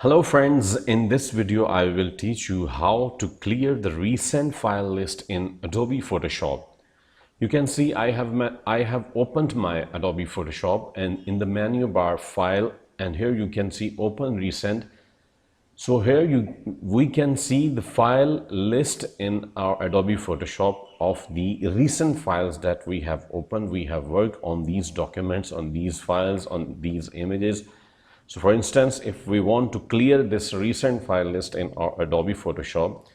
Hello friends, in this video I will teach you how to clear the recent file list in Adobe Photoshop. You can see I have opened my Adobe Photoshop, and in the menu bar file, and here you can see open recent. So here we can see the file list in our Adobe Photoshop of the recent files that we have opened. We have worked on these documents, on these files, on these images. So for instance, if we want to clear this recent file list in our Adobe Photoshop,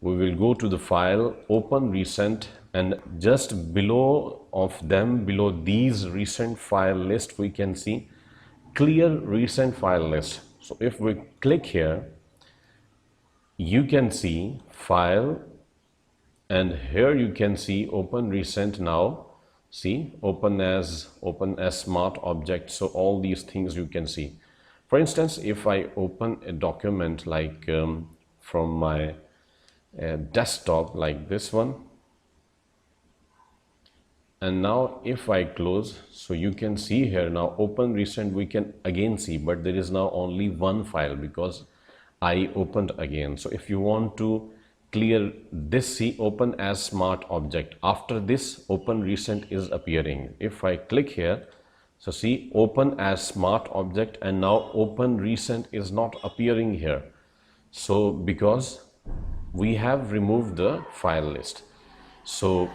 we will go to the file, open recent, and just below of them, below these recent file list, we can see clear recent file list. So if we click here, you can see file, and here you can see open recent. Now see open as smart object. So all these things you can see. For instance, if I open a document like from my desktop like this one, and now if I close, so you can see here now open recent we can again see, but there is now only one file because I opened again. So if you want to clear this, see open as smart object, after this open recent is appearing. If I click here, so see open as smart object, and now open recent is not appearing here. So because we have removed the file list, so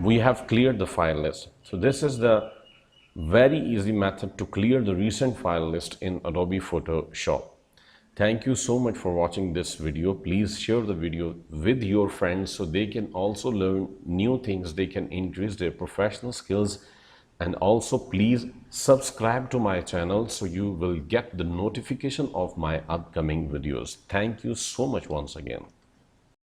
we have cleared the file list. So this is the very easy method to clear the recent file list in Adobe Photoshop. Thank you so much for watching this video. Please share the video with your friends so they can also learn new things, they can increase their professional skills. And also please subscribe to my channel so you will get the notification of my upcoming videos. Thank you so much once again.